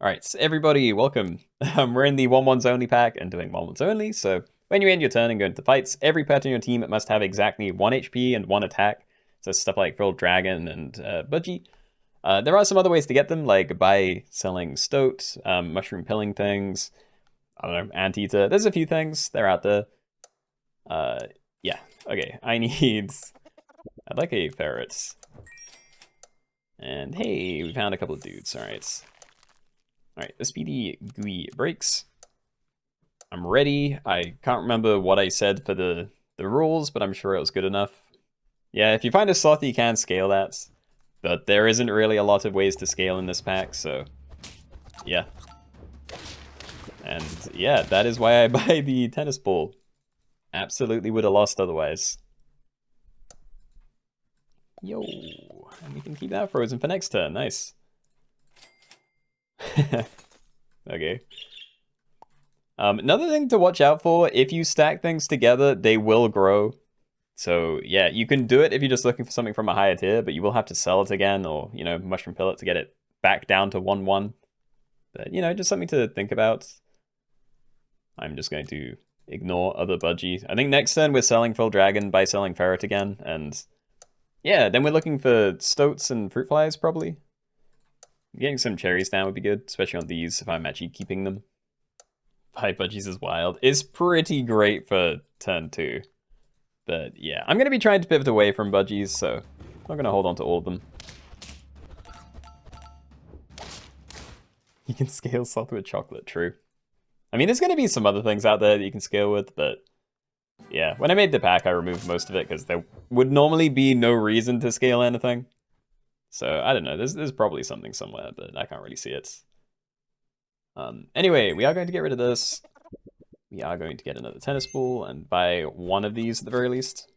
Alright, so everybody, welcome. We're in the 1-1s only pack and doing 1-1s only, so when you end your turn and go into fights, every pet on your team must have exactly 1 HP and 1 attack. So stuff like frilled dragon and budgie. There are some other ways to get them, like by selling stoats, mushroom pilling things, I don't know, anteater. There's a few things, they're out there. Yeah, okay, I'd like a ferret. And hey, we found a couple of dudes, alright. Alright, the speedy GUI breaks. I'm ready. I can't remember what I said for the rules, but I'm sure it was good enough. Yeah, if you find a sloth, you can scale that. But there isn't really a lot of ways to scale in this pack, so yeah. And yeah, that is why I buy the tennis ball. Absolutely would have lost otherwise. Yo, and we can keep that frozen for next turn. Nice. Okay. Another thing to watch out for, if you stack things together, they will grow. So yeah, you can do it if you're just looking for something from a higher tier, but you will have to sell it again or, you know, mushroom pill it to get it back down to 1-1. But, you know, just something to think about. I'm just going to ignore other budgie. I think next turn we're selling Full Dragon by selling Ferret again, and yeah, then we're looking for stoats and fruit flies probably. Getting some cherries down would be good, especially on these if I'm actually keeping them. 5 budgies is wild. It's pretty great for turn 2. But yeah, I'm going to be trying to pivot away from budgies, so I'm not going to hold on to all of them. You can scale sloth with chocolate, true. I mean, there's going to be some other things out there that you can scale with, but yeah, when I made the pack, I removed most of it because there would normally be no reason to scale anything. So, I don't know, there's probably something somewhere, but I can't really see it. Anyway, we are going to get rid of this. We are going to get another tennis ball and buy one of these at the very least.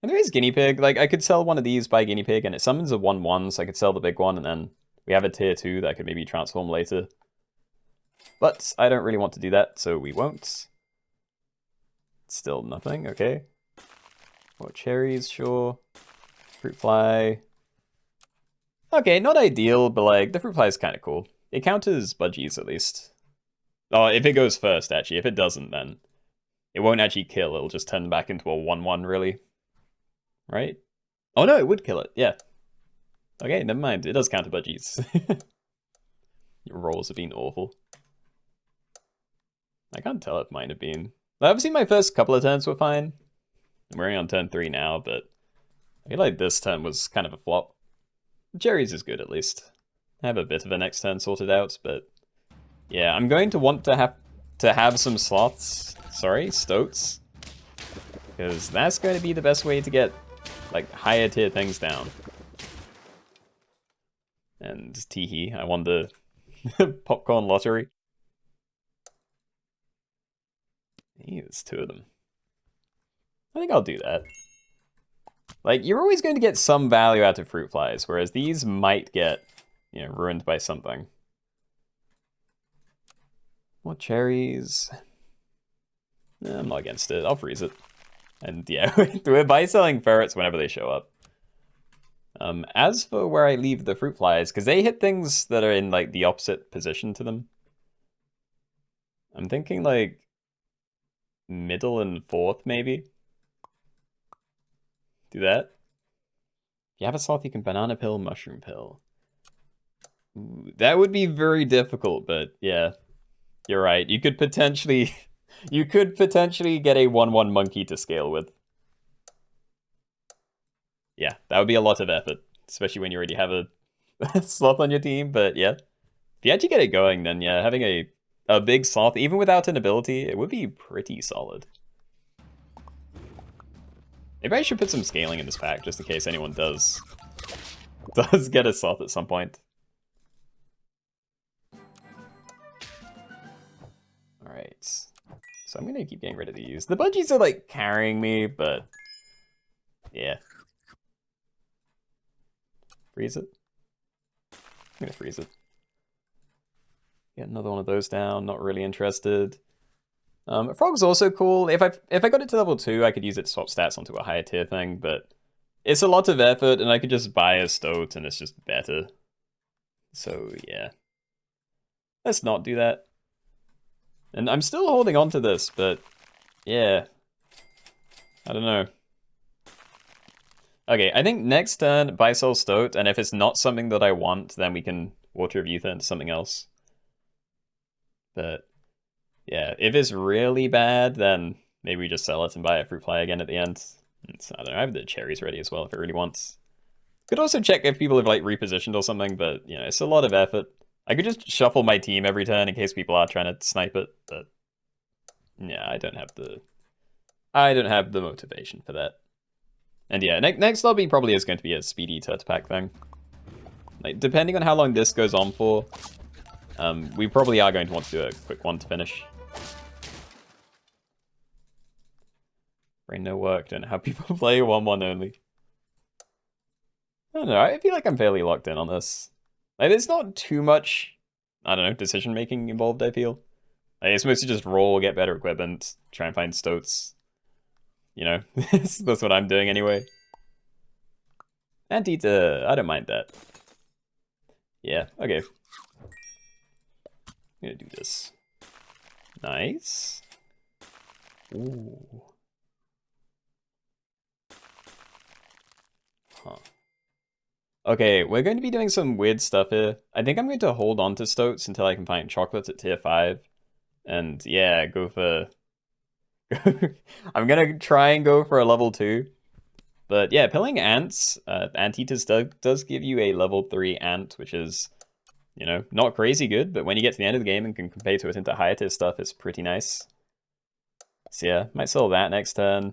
And there is guinea pig. Like, I could sell one of these, buy guinea pig, and it summons a 1-1, so I could sell the big one, and then we have a tier 2 that I could maybe transform later. But I don't really want to do that, so we won't. Still nothing, okay. More cherries, sure. Fruit fly. Okay, not ideal, but like, the fruit fly is kind of cool. It counters budgies at least. Oh, if it goes first, actually. If it doesn't, then it won't actually kill. It'll just turn back into a 1-1, really. Right? Oh no, it would kill it, yeah. Okay, never mind. It does counter budgies. Your rolls have been awful. I can't tell if mine have been. Obviously, my first couple of turns were fine. We're only on turn 3 now, but I feel like this turn was kind of a flop. Cherries is good, at least. I have a bit of a next turn sorted out, but yeah, I'm going to want to have some sloths. Sorry, stoats. Because that's going to be the best way to get, like, higher tier things down. And teehee, I won the popcorn lottery. Hey, there's 2 of them. I think I'll do that. Like, you're always going to get some value out of fruit flies, whereas these might get, you know, ruined by something. More cherries. I'm not against it. I'll freeze it. And yeah, we're buy selling ferrets whenever they show up. As for where I leave the fruit flies, because they hit things that are in like the opposite position to them. I'm thinking like middle and 4th maybe. Do that. If you have a sloth, you can banana pill, mushroom pill. Ooh, that would be very difficult, but yeah. You're right. You could potentially get a 1-1 monkey to scale with. Yeah, that would be a lot of effort, especially when you already have a sloth on your team, but yeah. If you actually get it going, then yeah, having a big sloth, even without an ability, it would be pretty solid. Maybe I should put some scaling in this pack, just in case anyone does get a sloth at some point. Alright, so I'm gonna keep getting rid of these. The budgies are like carrying me, but yeah. Freeze it. I'm gonna freeze it. Get another one of those down, not really interested. Frog's also cool. If I got it to level 2, I could use it to swap stats onto a higher tier thing, but it's a lot of effort, and I could just buy a stoat, and it's just better. So, yeah. Let's not do that. And I'm still holding on to this, but yeah. I don't know. Okay, I think next turn, buy sell stoat, and if it's not something that I want, then we can watrer of youth into something else. But yeah, if it's really bad, then maybe we just sell it and buy a fruit fly again at the end. I don't know, I have the cherries ready as well if it really wants. Could also check if people have like repositioned or something, but you know, it's a lot of effort. I could just shuffle my team every turn in case people are trying to snipe it, but yeah, I don't have the motivation for that. And yeah, next lobby probably is going to be a speedy turtle pack thing. Like, depending on how long this goes on for, we probably are going to want to do a quick one to finish. Brain no work, don't know how people play 1-1 only. I don't know, I feel like I'm fairly locked in on this. Like, there's not too much, I don't know, decision making involved, I feel. Like, it's mostly just roll, get better equipment, try and find stoats. You know, that's what I'm doing anyway. Anteater, I don't mind that. Yeah, okay. I'm gonna do this. Nice. Ooh. Huh. Okay, we're going to be doing some weird stuff here. I think I'm going to hold on to stoats until I can find chocolates at tier 5. And yeah, go for... I'm gonna try and go for a level 2. But yeah, pilling ants, anteaters does give you a level 3 ant, which is, you know, not crazy good, but when you get to the end of the game and can compare it into higher tier stuff, it's pretty nice. So yeah, might sell that next turn.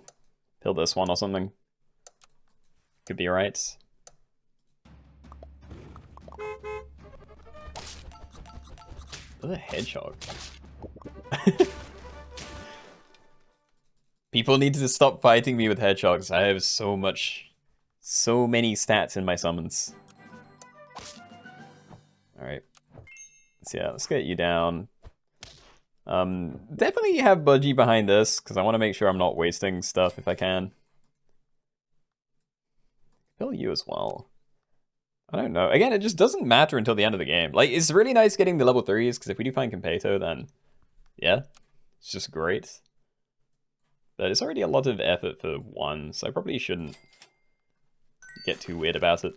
Pill this one or something. Could be alright. What a hedgehog. People need to stop fighting me with hedgehogs. I have so many stats in my summons. Alright. So yeah, let's get you down. Definitely have budgie behind this, because I want to make sure I'm not wasting stuff if I can. Kill you as well. I don't know. Again, it just doesn't matter until the end of the game. Like, it's really nice getting the level 3s, because if we do find konpeito, then yeah, it's just great. But it's already a lot of effort for one, so I probably shouldn't get too weird about it.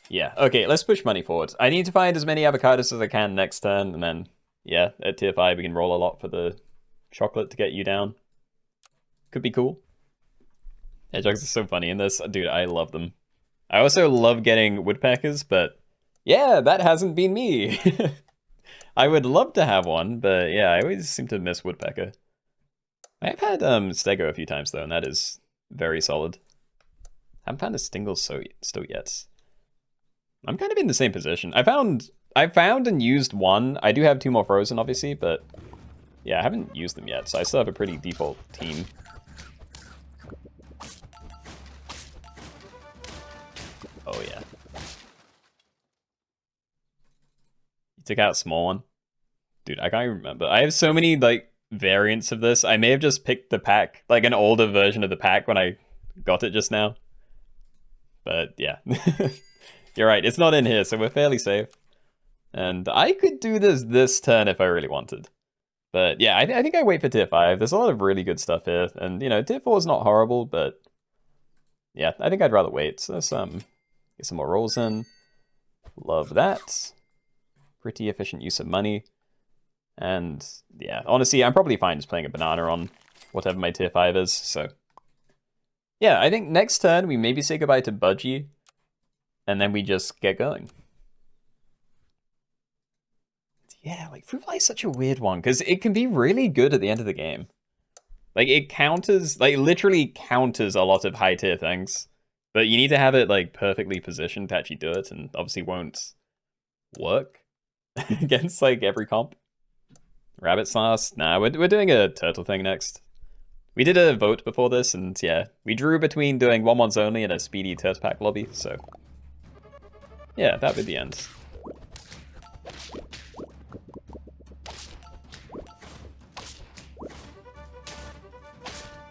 Yeah, okay, let's push money forward. I need to find as many avocados as I can next turn, and then, yeah, at tier 5 we can roll a lot for the chocolate to get you down. Could be cool. Hedgehogs are so funny in this. Dude, I love them. I also love getting woodpeckers, but yeah, that hasn't been me. I would love to have one, but yeah, I always seem to miss woodpecker. I've had stego a few times though, and that is very solid. I haven't found a stingle stoat yet. I'm kind of in the same position. I found and used one. I do have 2 more frozen, obviously, but yeah, I haven't used them yet, so I still have a pretty default team. Oh yeah. You took out a small one? Dude, I can't even remember. I have so many, like, variants of this. I may have just picked the pack, like an older version of the pack when I got it just now. But yeah. You're right, it's not in here, so we're fairly safe. And I could do this turn if I really wanted. But yeah, I think I wait for tier 5. There's a lot of really good stuff here. And, you know, tier 4 is not horrible, but yeah, I think I'd rather wait. So let's get some more rolls in. Love that. Pretty efficient use of money. And yeah, honestly, I'm probably fine just playing a banana on whatever my tier 5 is, so. Yeah, I think next turn we maybe say goodbye to budgie, and then we just get going. Yeah, like fruit fly is such a weird one, because it can be really good at the end of the game. Like, it counters, like, literally counters a lot of high tier things. But you need to have it, like, perfectly positioned to actually do it, and obviously won't work against, like, every comp. Rabbit sauce? Nah, we're doing a turtle thing next. We did a vote before this, and yeah, we drew between doing 1-1s only and a speedy turtle pack lobby, so. Yeah, that would be the end.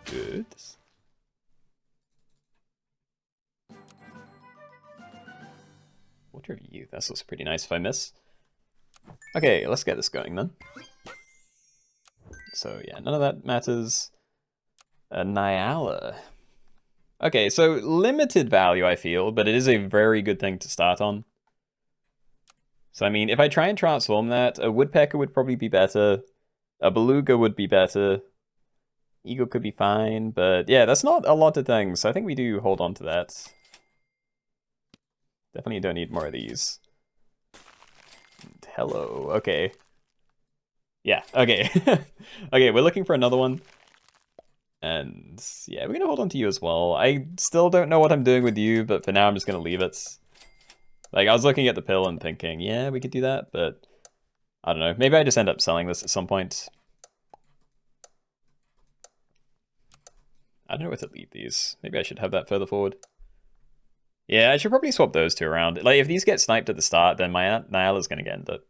Good. Watrer of youth, that's also pretty nice if I miss. Okay, let's get this going then. So yeah, none of that matters. Nyala. Okay, so limited value, I feel, but it is a very good thing to start on. So I mean, if I try and transform that, a woodpecker would probably be better. A beluga would be better. Eagle could be fine, but yeah, that's not a lot of things. So I think we do hold on to that. Definitely don't need more of these. And hello, okay. Yeah, okay. Okay, we're looking for another one. And yeah, we're gonna hold on to you as well. I still don't know what I'm doing with you, but for now I'm just gonna leave it. Like, I was looking at the pill and thinking, yeah, we could do that, but I don't know. Maybe I just end up selling this at some point. I don't know where to leave these. Maybe I should have that further forward. Yeah, I should probably swap those two around. Like, if these get sniped at the start, then my Nyala's gonna end up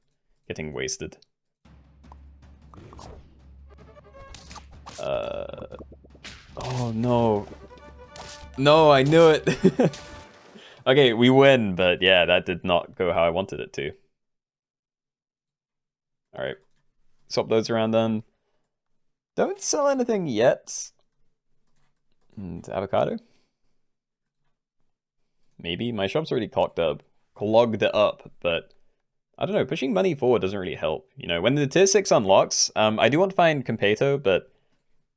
getting wasted. Oh no. No, I knew it. Okay, we win, but yeah, that did not go how I wanted it to. Alright. Swap those around then. Don't sell anything yet. And avocado? Maybe. My shop's already clogged up, but I don't know, pushing money forward doesn't really help. You know, when the tier 6 unlocks, I do want to find konpeito, but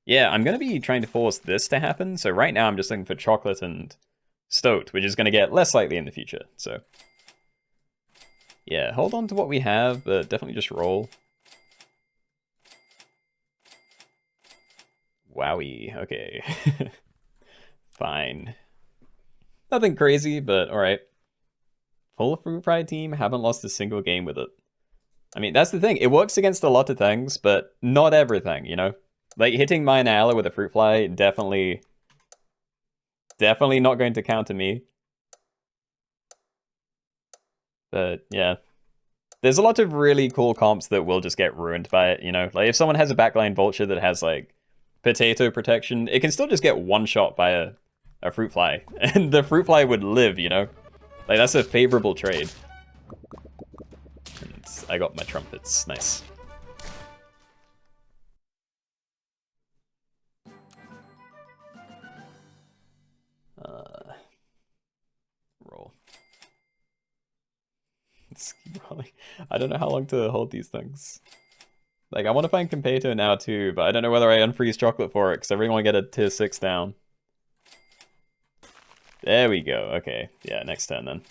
yeah, I'm going to be trying to force this to happen. So right now I'm just looking for chocolate and stoat, which is going to get less likely in the future. So yeah, hold on to what we have, but definitely just roll. Wowie, okay. Fine. Nothing crazy, but alright. Full fruit fry team, haven't lost a single game with it. I mean, that's the thing. It works against a lot of things, but not everything, you know? Like, hitting my Nyala with a fruit fly, definitely not going to counter me. But, yeah. There's a lot of really cool comps that will just get ruined by it, you know? Like, if someone has a backline vulture that has, like, potato protection, it can still just get one shot by a fruit fly. And the fruit fly would live, you know? Like, that's a favorable trade. And I got my trumpets. Nice. Roll. Let's keep rolling. I don't know how long to hold these things. Like, I want to find konpeito now too, but I don't know whether I unfreeze chocolate for it, because I really want to get a tier 6 down. There we go. Okay. Yeah, next turn then.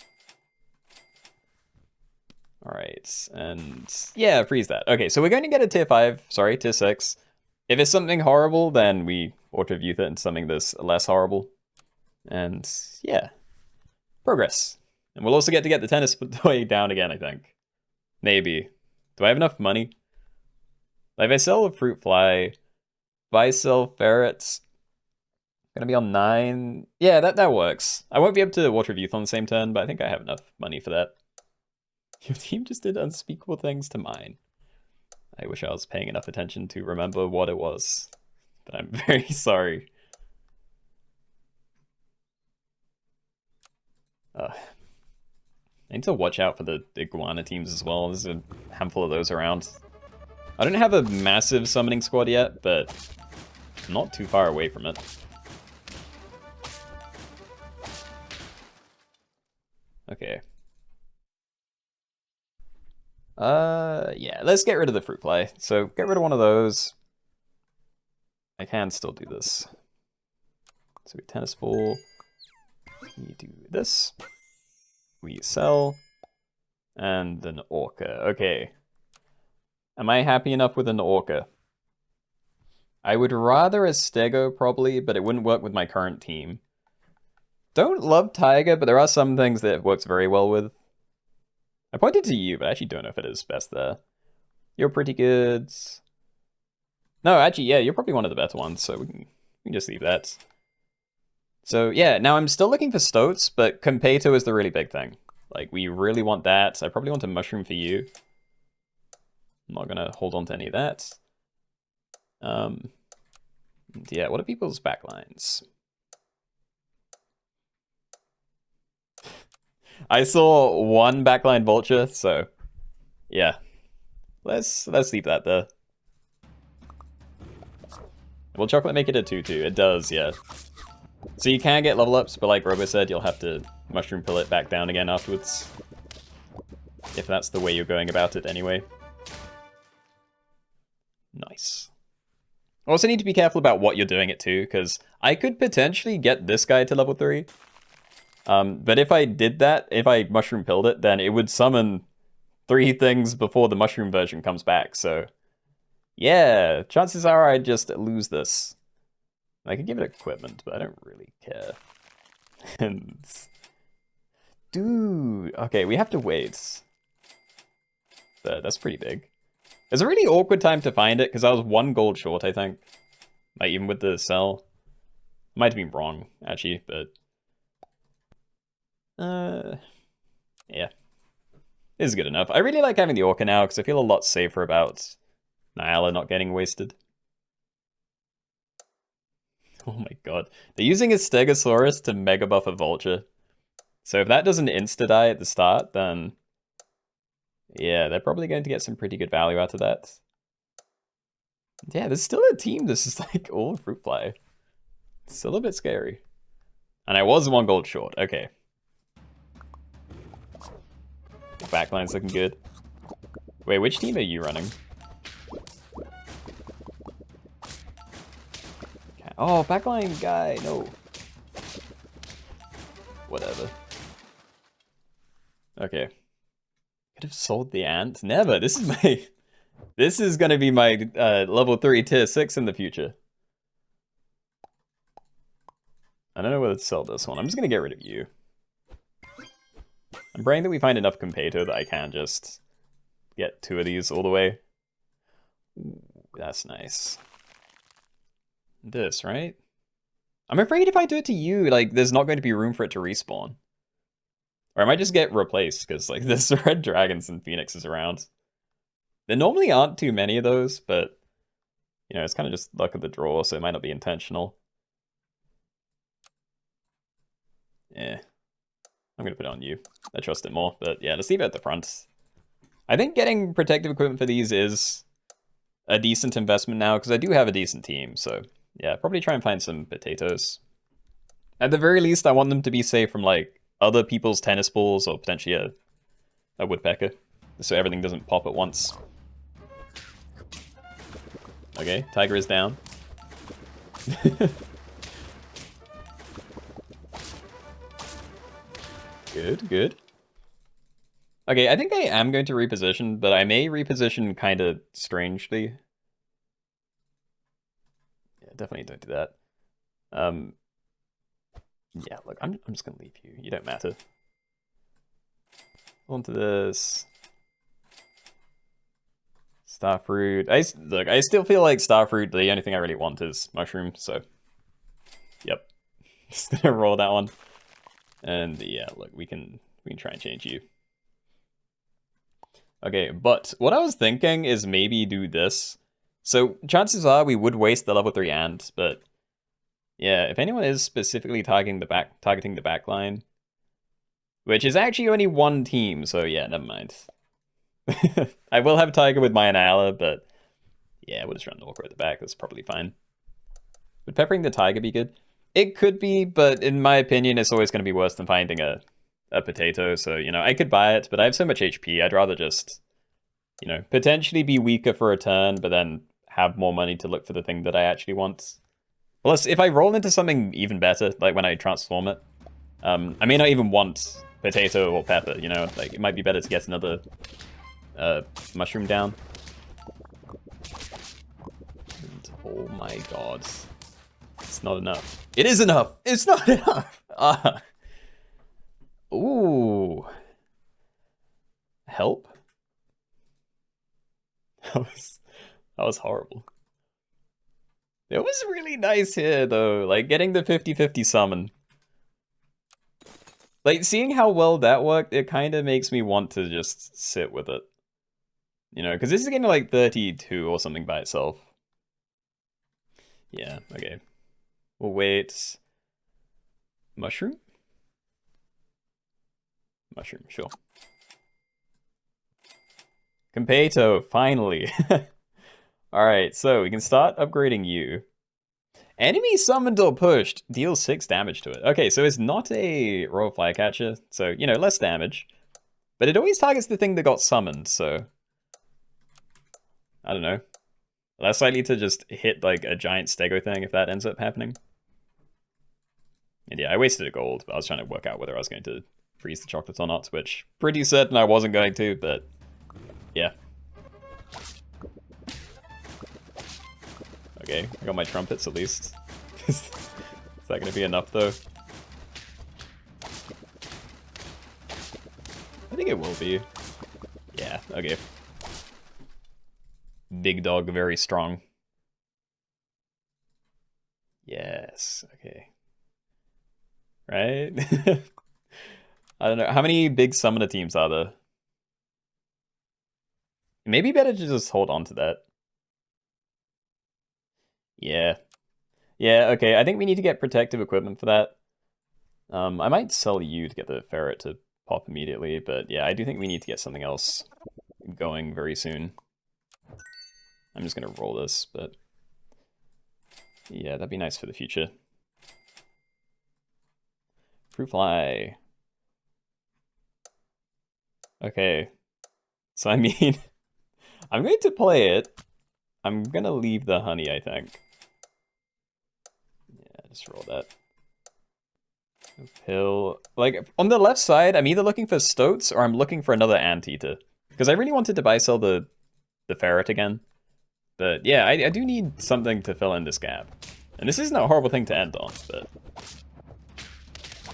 Alright, and yeah, freeze that. Okay, so we're going to get a tier 5, sorry, tier 6. If it's something horrible, then we auto-view it into something that's less horrible. And yeah, progress. And we'll also get the tennis toy down again, I think. Maybe. Do I have enough money? Like, if I sell a fruit fly, if I sell ferrets, gonna be on 9. Yeah, that works. I won't be able to watcher youth on the same turn, but I think I have enough money for that. Your team just did unspeakable things to mine. I wish I was paying enough attention to remember what it was, but I'm very sorry. I need to watch out for the iguana teams as well. There's a handful of those around. I don't have a massive summoning squad yet, but I'm not too far away from it. Okay. Yeah, let's get rid of the fruit fly. So get rid of one of those. I can still do this. So we tennis ball. We do this. We sell. And an orca. Okay. Am I happy enough with an orca? I would rather a stego probably, but it wouldn't work with my current team. Don't love tiger, but there are some things that it works very well with. I pointed to you, but I actually don't know if it is best there. You're pretty good. No, actually, yeah, you're probably one of the better ones, so we can just leave that. So yeah, now I'm still looking for stoats, but konpeito is the really big thing. Like, we really want that. I probably want a mushroom for you. I'm not gonna hold on to any of that. Yeah, what are people's backlines? I saw one backline vulture, so yeah. Let's leave that there. Will chocolate make it a 2-2? It does, yeah. So you can get level ups, but like Robo said, you'll have to mushroom pull it back down again afterwards. If that's the way you're going about it anyway. Nice. Also need to be careful about what you're doing it to, because I could potentially get this guy to level 3. But if I did that, if I mushroom pilled it, then it would summon 3 things before the mushroom version comes back, so... Yeah, chances are I'd just lose this. I could give it equipment, but I don't really care. And... Dude, okay, we have to wait. That's pretty big. It's a really awkward time to find it, because I was 1 gold short, I think. Like, even with the cell. Might have been wrong, actually, but... yeah. This is good enough. I really like having the Orca now, because I feel a lot safer about Nyala not getting wasted. Oh my god. They're using a Stegosaurus to mega buff a Vulture. So if that doesn't insta-die at the start, then... yeah, they're probably going to get some pretty good value out of that. Yeah, there's still a team that's just like all fruit fly. It's still a bit scary. And I was 1 gold short, okay. The backline's looking good. Wait, which team are you running? Okay. Oh, backline guy, no. Whatever. Okay. Could have sold the ant? Never. This is my... this is gonna be my level 3 tier 6 in the future. I don't know whether to sell this one. I'm just gonna get rid of you. I'm praying that we find enough konpeito that I can just get 2 of these all the way. Ooh, that's nice. This, right? I'm afraid if I do it to you, like, there's not going to be room for it to respawn. Or I might just get replaced, because, like, there's red dragons and phoenixes around. There normally aren't too many of those, but, you know, it's kind of just luck of the draw, so it might not be intentional. Yeah. I'm going to put it on you. I trust it more, but yeah, let's leave it at the front. I think getting protective equipment for these is a decent investment now, because I do have a decent team, so yeah, probably try and find some potatoes. At the very least, I want them to be safe from, like, other people's tennis balls, or potentially a woodpecker, so everything doesn't pop at once. Okay, tiger is down. Good, good. Okay, I think I am going to reposition, but I may reposition kind of strangely. Yeah, definitely don't do that. Yeah, look, I'm just gonna leave you. You don't matter. Onto this. Starfruit. Look, I still feel like Starfruit, the only thing I really want is mushroom, so... yep. Just gonna roll that one. And yeah, look, we can try and change you. Okay, but what I was thinking is maybe do this. So chances are we would waste the level 3 ant, but yeah, if anyone is specifically targeting the back line, which is actually only 1 team, so yeah, never mind. I will have Tiger with my Anala, but yeah, we'll just run Orca at the back. That's probably fine. Would peppering the Tiger be good? It could be, but in my opinion, it's always going to be worse than finding a potato. So, you know, I could buy it, but I have so much HP. I'd rather just, you know, potentially be weaker for a turn, but then have more money to look for the thing that I actually want. Plus, if I roll into something even better, like when I transform it, I may not even want potato or pepper, you know? Like, it might be better to get another mushroom down. And, oh my god. It's not enough. It is enough! It's not enough! Ooh. Help? That was horrible. It was really nice here, though. Like, getting the 50-50 summon. Like, seeing how well that worked, it kind of makes me want to just sit with it. You know, because this is getting to, like, 32 or something by itself. Yeah, okay. We'll wait. Mushroom? Mushroom, sure. Konpeito, finally. Alright, so we can start upgrading you. Enemy summoned or pushed, deals 6 damage to it. Okay, so it's not a royal flycatcher, so, you know, less damage. But it always targets the thing that got summoned, so... I don't know. Less likely to just hit, like, a giant stego thing if that ends up happening. And yeah, I wasted a gold, but I was trying to work out whether I was going to freeze the chocolates or not, which pretty certain I wasn't going to, but yeah. Okay, I got my trumpets at least. Is that going to be enough though? I think it will be. Yeah, okay. Big dog, very strong. Yes, okay. Right? I don't know. How many big summoner teams are there? Maybe better to just hold on to that. Yeah. Yeah, okay. I think we need to get protective equipment for that. I might sell you to get the ferret to pop immediately, but yeah, I do think we need to get something else going very soon. I'm just gonna roll this, but yeah, that'd be nice for the future. Fruit fly. Okay. So I mean, I'm going to play it. I'm gonna leave the honey, I think. Yeah, just roll that. Pill. Like, on the left side, I'm either looking for stoats or I'm looking for another anteater. Because I really wanted to buy sell the ferret again. But yeah, I do need something to fill in this gap. And this isn't a horrible thing to end on, but...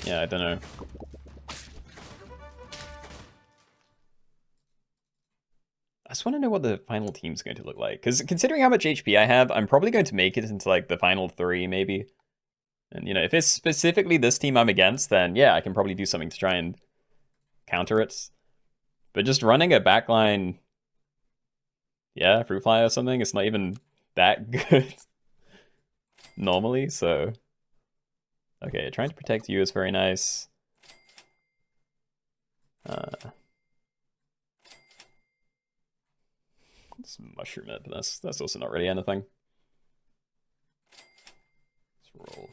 yeah, I don't know. I just want to know what the final team's going to look like. Because considering how much HP I have, I'm probably going to make it into like the final 3, maybe. And, you know, if it's specifically this team I'm against, then yeah, I can probably do something to try and counter it. But just running a backline, yeah, fruit fly or something, it's not even that good normally, so... okay, trying to protect you is very nice. Let's mushroom it, but that's also not really anything. Let's roll.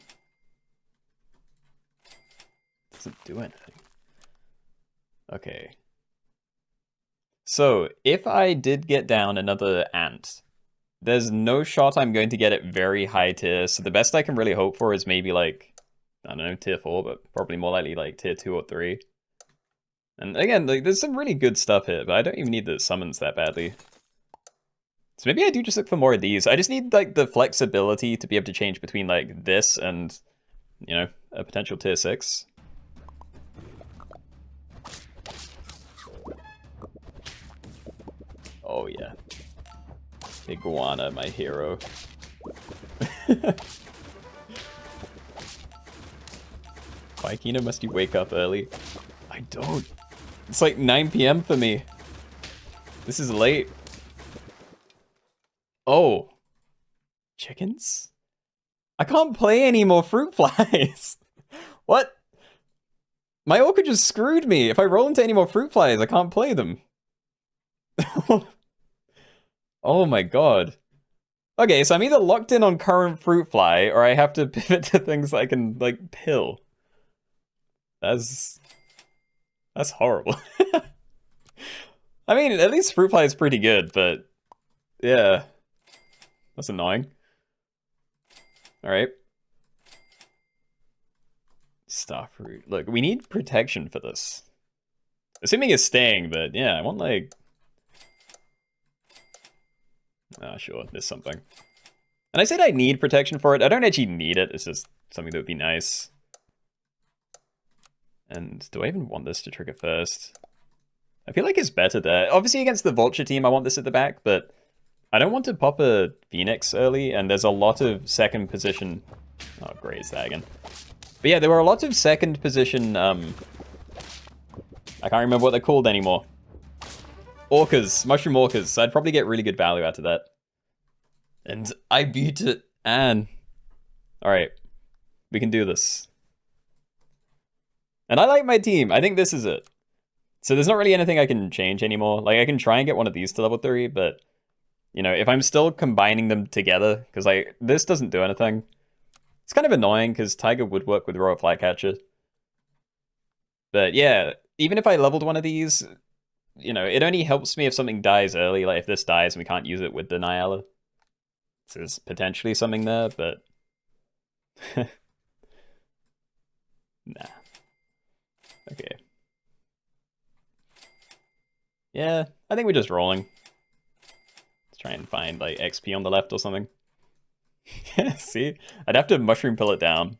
Doesn't do anything. Okay. So, if I did get down another ant, there's no shot I'm going to get it very high tier, so the best I can really hope for is maybe like, I don't know, tier 4, but probably more likely like tier 2 or 3. And again, like, there's some really good stuff here, but I don't even need the summons that badly. So maybe I do just look for more of these. I just need like the flexibility to be able to change between like this and, you know, a potential tier 6. Oh yeah. Iguana, my hero. Why, Keenoe, must you wake up early? I don't. It's like 9 PM for me. This is late. Oh. Chickens? I can't play any more fruit flies. What? My orca just screwed me. If I roll into any more fruit flies, I can't play them. Oh my god. Okay, so I'm either locked in on current fruit fly, or I have to pivot to things I can, like, pill. That's horrible. I mean, at least fruit fly is pretty good, but yeah. That's annoying. Alright. Starfruit. Look, we need protection for this. Assuming it's staying, but yeah, I want like... ah, sure, there's something. And I said I need protection for it. I don't actually need it, it's just something that would be nice. And do I even want this to trigger first? I feel like it's better there. Obviously against the vulture team, I want this at the back, but I don't want to pop a phoenix early, and there's a lot of second position... oh, great, it's that again. But yeah, there were a lot of second position, I can't remember what they're called anymore. Orcas, mushroom orcas, so I'd probably get really good value out of that. And I beat it, Anne. Alright, we can do this. And I like my team, I think this is it. So there's not really anything I can change anymore. Like, I can try and get one of these to level 3, but, you know, if I'm still combining them together, because, like, this doesn't do anything. It's kind of annoying, because Tiger would work with Royal Flycatcher. But, yeah, even if I leveled one of these, you know, it only helps me if something dies early. Like, if this dies and we can't use it with the Nyala. So there's potentially something there, but... nah. Okay. Yeah, I think we're just rolling. Let's try and find, like, XP on the left or something. See? I'd have to mushroom pill it down.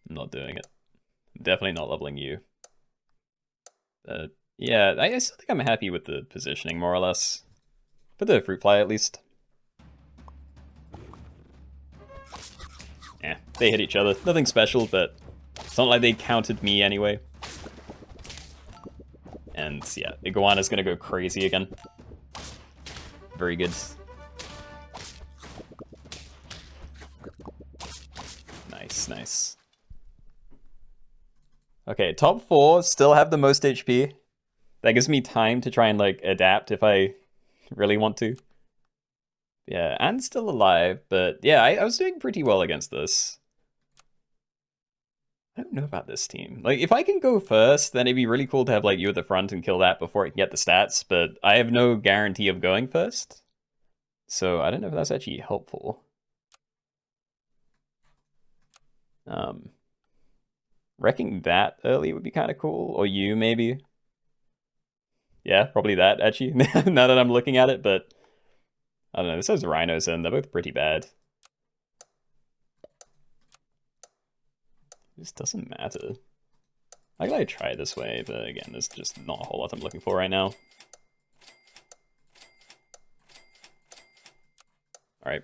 I'm not doing it. I'm definitely not leveling you. Yeah, I still think I'm happy with the positioning, more or less. For the fruit fly, at least. Yeah, they hit each other. Nothing special, but it's not like they counted me anyway. And yeah, Iguana's gonna go crazy again. Very good. Nice, nice. Okay, top 4 still have the most HP. That gives me time to try and, like, adapt if I really want to. Yeah, Anne's still alive, but yeah, I was doing pretty well against this. I don't know about this team. Like, if I can go first, then it'd be really cool to have, like, you at the front and kill that before I can get the stats, but I have no guarantee of going first. So I don't know if that's actually helpful. Wrecking that early would be kind of cool, or you, maybe. Yeah, probably that, actually, now that I'm looking at it, but... I don't know, this has rhinos in, they're both pretty bad. This doesn't matter. I gotta try it this way, but again, there's just not a whole lot I'm looking for right now. Alright.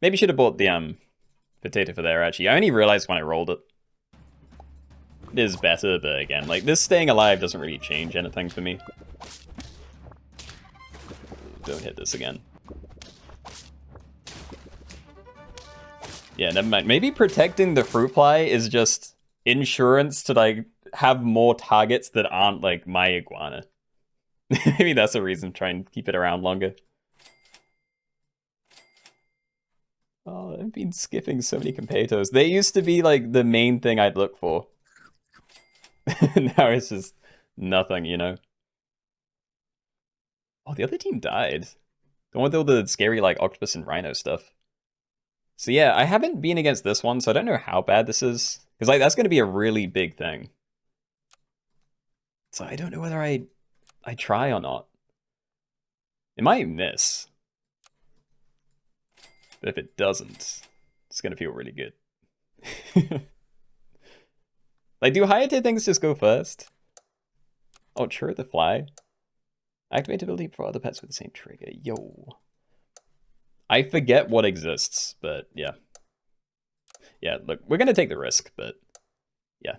Maybe should have bought the potato for there, actually. I only realized when I rolled it. It is better, but again, like, this staying alive doesn't really change anything for me. Don't hit this again. Yeah, never mind. Maybe protecting the fruit fly is just insurance to, like, have more targets that aren't, like, my iguana. Maybe that's a reason to try and keep it around longer. Oh, I've been skipping so many konpeitos. They used to be, like, the main thing I'd look for. Now it's just nothing, you know? Oh, the other team died. The one with all the scary, like, octopus and rhino stuff. So yeah, I haven't been against this one, so I don't know how bad this is. Because, like, that's going to be a really big thing. So I don't know whether I try or not. It might miss. But if it doesn't, it's going to feel really good. Like, do higher tier things just go first? Oh, true, the fly. Activate ability for other pets with the same trigger. Yo. I forget what exists, but yeah. Yeah, look, we're going to take the risk, but yeah.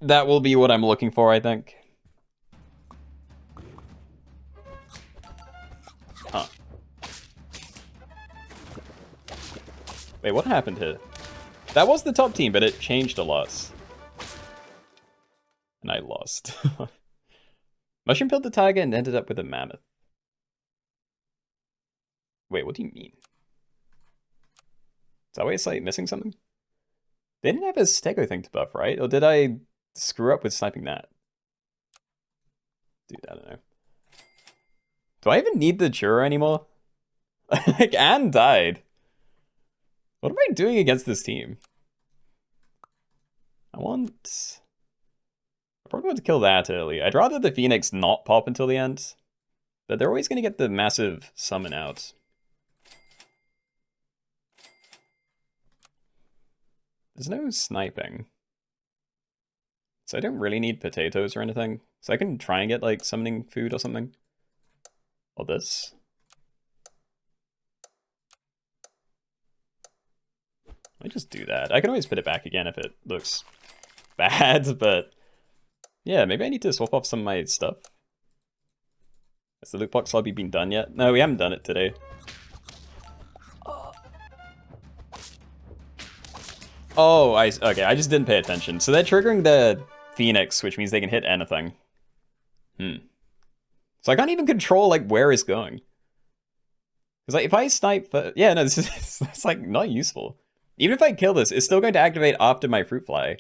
That will be what I'm looking for, I think. Huh. Wait, what happened here? That was the top team, but it changed a lot. And I lost. Mushroom killed the tiger and ended up with a mammoth. Wait, what do you mean? Is that why it's like missing something? They didn't have a stego thing to buff, right? Or did I screw up with sniping that? Dude, I don't know. Do I even need the churro anymore? Like, Anne died. What am I doing against this team? I probably want to kill that early. I'd rather the Phoenix not pop until the end. But they're always going to get the massive summon out. There's no sniping. So I don't really need potatoes or anything. So I can try and get, like, summoning food or something. Or this. I just do that. I can always put it back again if it looks bad, but yeah, maybe I need to swap off some of my stuff. Has the loot box lobby been done yet? No, we haven't done it today. Oh, okay, I just didn't pay attention. So they're triggering the Phoenix, which means they can hit anything. So I can't even control like where it's going. Because like if I snipe, yeah, no, this is it's like not useful. Even if I kill this, it's still going to activate after my fruit fly,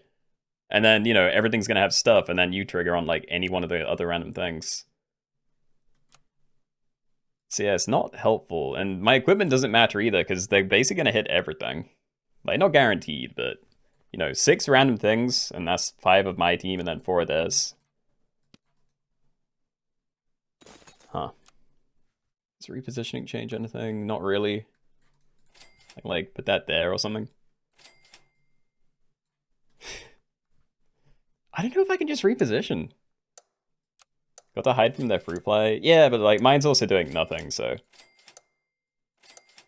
and then you know everything's gonna have stuff, and then you trigger on like any one of the other random things. So yeah, it's not helpful, and my equipment doesn't matter either because they're basically gonna hit everything. Like not guaranteed, but you know 6 random things, and that's 5 of my team, and then 4 of theirs. Huh. Does repositioning change anything? Not really. I can like put that there or something. I don't know if I can just reposition. Got to hide from their fruit fly. Yeah, but like mine's also doing nothing, so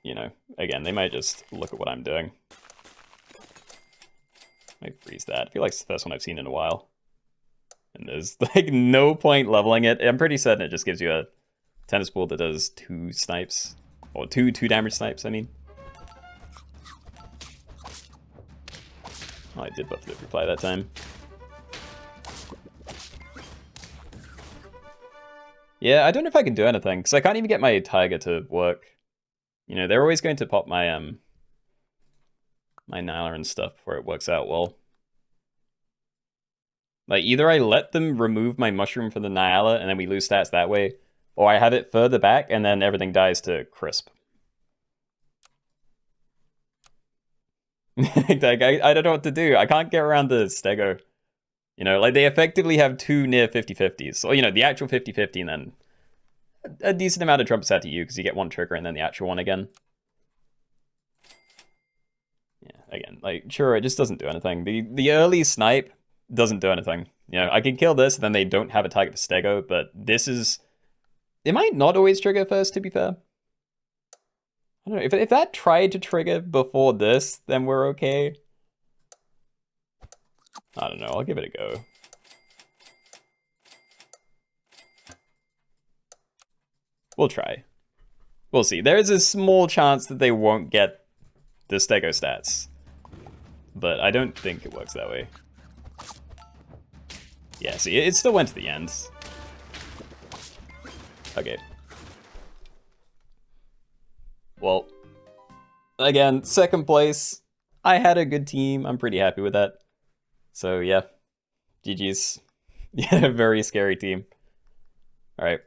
you know, again, they might just look at what I'm doing. Might freeze that. I feel like it's the first one I've seen in a while. And there's like no point leveling it. I'm pretty certain it just gives you a tennis ball that does 2 snipes. Or 2 damage snipes, I mean. Oh, I did buff the fruit fly that time. Yeah, I don't know if I can do anything, because I can't even get my tiger to work. You know, they're always going to pop my my Nyla and stuff before it works out well. Like, either I let them remove my mushroom from the Nyla and then we lose stats that way, or I have it further back and then everything dies to crisp. Like, I don't know what to do. I can't get around the stego. You know, like, they effectively have 2 near 50-50s. Or, you know, the actual 50-50 and then a decent amount of trumpets out to you because you get 1 trigger and then the actual one again. Yeah, again, like, sure, it just doesn't do anything. The early snipe doesn't do anything. You know, I can kill this, then they don't have a target for stego, but this is... It might not always trigger first, to be fair. I don't know, if that tried to trigger before this, then we're okay. I don't know, I'll give it a go. We'll try. We'll see. There is a small chance that they won't get the stego stats. But I don't think it works that way. Yeah, see, it still went to the end. Okay. Well, again, 2nd place. I had a good team. I'm pretty happy with that. So, yeah. GG's. Yeah, very scary team. Alright.